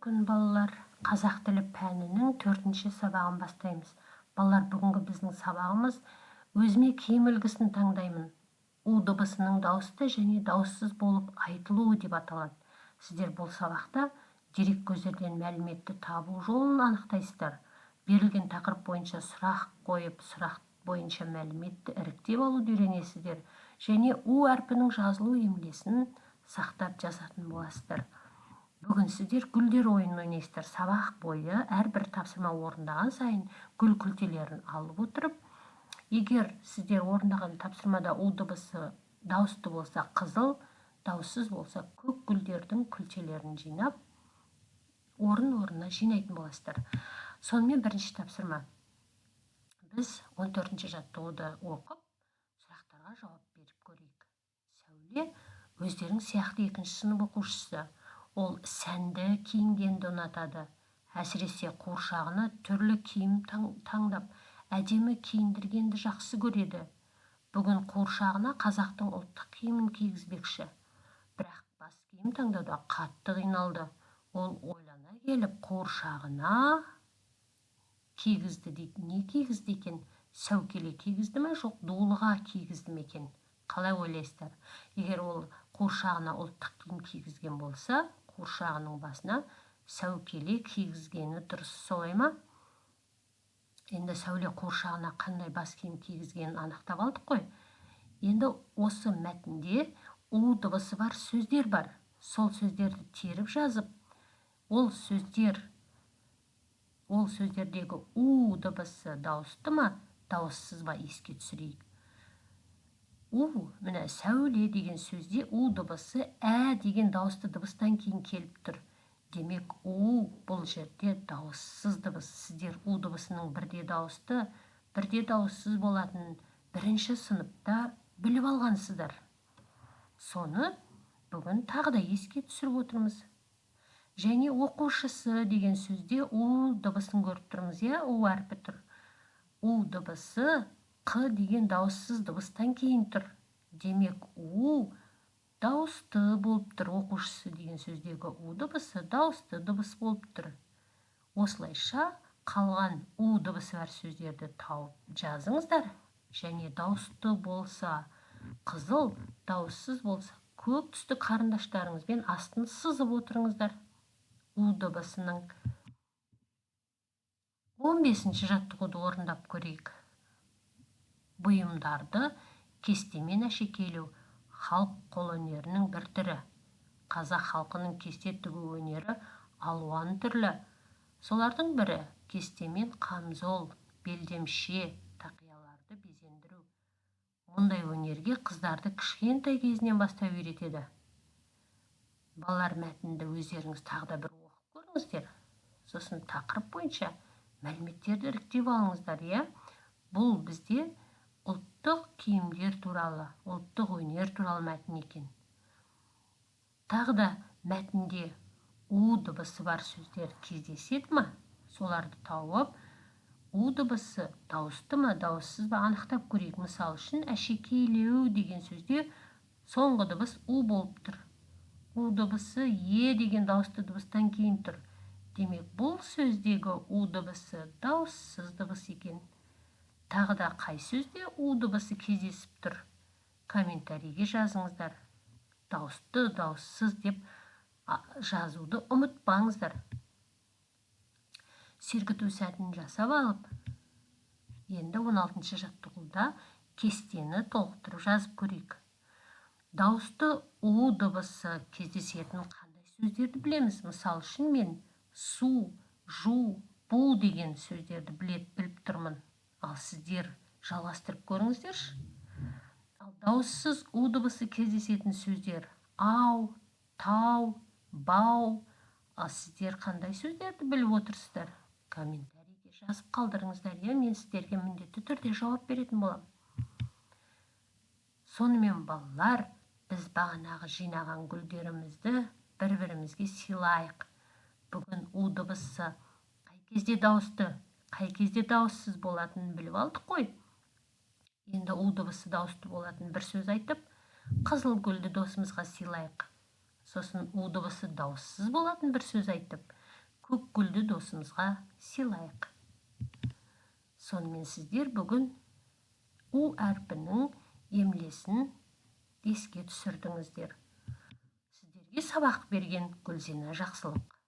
Күн балалар, қазақ тілі пәнінің 4-ші сабағын бастаймыз. Балалар, бүгінгі біздің сабағымыз өзіме киім үлгісін таңдаймын. У дыбысының дауысты және дауыссыз болып айтылуы деп аталады. Сіздер бұл сабақта дерек көздерден мәліметті табу жолын анықтайсыздар. Берілген тақырып бойынша сұрақ қойып, сұрақ бойынша мәліметті іріктеп алуды үйренесіздер. Және У әрпінің жазылу емлесін сақтап жазатын боласыздар. Бүгін сіздер гүлдер ойынын ойнайсыздар. Сабақ бойы әрбір тапсырма орындаған сайын гүл күлтелерін алып отырып, егер сіздер орындаған тапсырмада У дыбысы дауысты болса қызыл, дауыссыз болса көк гүлдердің күлтелерін жинап, орын-орнына жинайтын боласыздар. Сонымен бірінші тапсырма. Біз 14-ші жаттығуды оқып, сұрақтарға жауап беріп көрейік. Сәуле өздерің сияқты 2-ші сынып оқушысы. Ол сәнді киінгенді ұнатады. Әсіресе қуыршағына түрлі киім таңдап, әдемі киіндіргенді жақсы көреді. Бүгін қуыршағына қазақтың ұлттық киімін кигізбекші. Бірақ бас киім таңдауда қатты қиналды. Ол ойлана келіп қуыршағына кигізді дейді. Не кигізді екен? Сәукеле кигізді ме, жоқ дулыға кигізді ме екен? Қалай ойлайсыздар? Егер ол қуыршағына ұлттық киім кигізген болса, қуыршағының басына сәукеле кигізгені дұрыс, солай ма? Енді Сәуле қуыршағына қандай бас киім кигізгенін анықтап алдық қой. Енді осы мәтінде У дыбысы бар сөздер бар. Сол сөздерді теріп жазып, ол сөздердегі У дыбысы дауысты ма, дауыссыз ба еске түсірейік. Міне Сәуле деген сөзде У дыбысы Ә деген дауысты дыбыстан кейін келіп тұр. Демек, У бұл жерде дауыссыз дыбыс. Сіздер У дыбысының бірде дауысты, бірде дауыссыз болатын 1-ші сыныпта біліп алғансыздар. Соны бүгін тағы да еске түсіріп отырмыз. Және оқушысы деген сөзде У дыбысын көріп тұрмыз, У әрпі тұр. У дыбысы Қ деген дауыссыз дыбыстан кейін тұр. Демек, У дауысты болып тұр. Оқушысы деген сөздегі У дыбысы дауысты дыбыс болып тұр. Осылайша қалған У дыбысы бар сөздерді тауып жазыңыздар. Және дауысты болса қызыл, дауыссыз болса көк түсті қарындаштарыңызбен астын сызып отырыңыздар. У дыбысының 15-ші жаттығуды орындап көрейік. Бұйымдарды кестемен әшекейлеу халық қолөнерінің бір түрі. Қазақ халқының кесте тігу өнері алуан түрлі. Солардың бірі кестемен қамзол, белдемше, тақияларды безендіру. Мұндай өнерге қыздарды кішкентай кезінен бастап үйретеді. Балалар, мәтінді өздеріңіз тағы да бір оқып көріңіздер. Сосын тақырып бойынша мәліметтерді іріктеп алыңыздар, Бұл бізде ұлттық киімдер туралы, ұлттық өнер туралы мәтін екен. Тағы да мәтінде У дыбысы бар сөздер кездеседі ме? Соларды тауып, У дыбысы дауысты ма, дауыссыз ба анықтап көрейік. Мысал үшін, әшекейлеу деген сөзде соңғы дыбыс У болып тұр. У дыбысы Е деген дауысты дыбыстан кейін тұр. Демек, бұл сөздегі У дыбысы дауыссыз дыбыс екен. Тағы да қай сөзде У дыбысы кездесіп тұр? Комментарийге жазыңыздар. Дауысты, дауыссыз деп жазуды ұмытпаңыздар. Сергіту сәтін жасап алып, енді 16-ші жаттығуда кестені толықтырып жазып көрейік. Дауысты У дыбысы кездесетін қандай сөздерді білеміз? Мысал үшін, мен су, жу, бу деген сөздерді біліп тұрмын. Ал сіздер жалғастырып көріңіздерші. Ал дауыссыз У дыбысы кездесетін сөздер ау, тау, бау. Ал сіздер қандай сөздерді біліп отырсыздар? Комментарийге жазып қалдырыңыздар, мен сіздерге міндетті түрде жауап беретін болам. Сонымен балалар, біз бағанағы жинаған гүлдерімізді бір-бірімізге сыйлайық. Бүгін У дыбысы қай кезде дауысты, қай кезде дауыссыз болатынын біліп алдық қой. Енді У дыбысы дауысты болатын бір сөз айтып, қызыл гүлді досымызға сыйлайық. Сосын У дыбысы дауыссыз болатын бір сөз айтып, көк гүлді досымызға сыйлайық. Сонымен сіздер бүгін у әрпінің емлесін еске түсірдіңіздер. Сіздерге сабақ берген Гүлзина Жақсылық.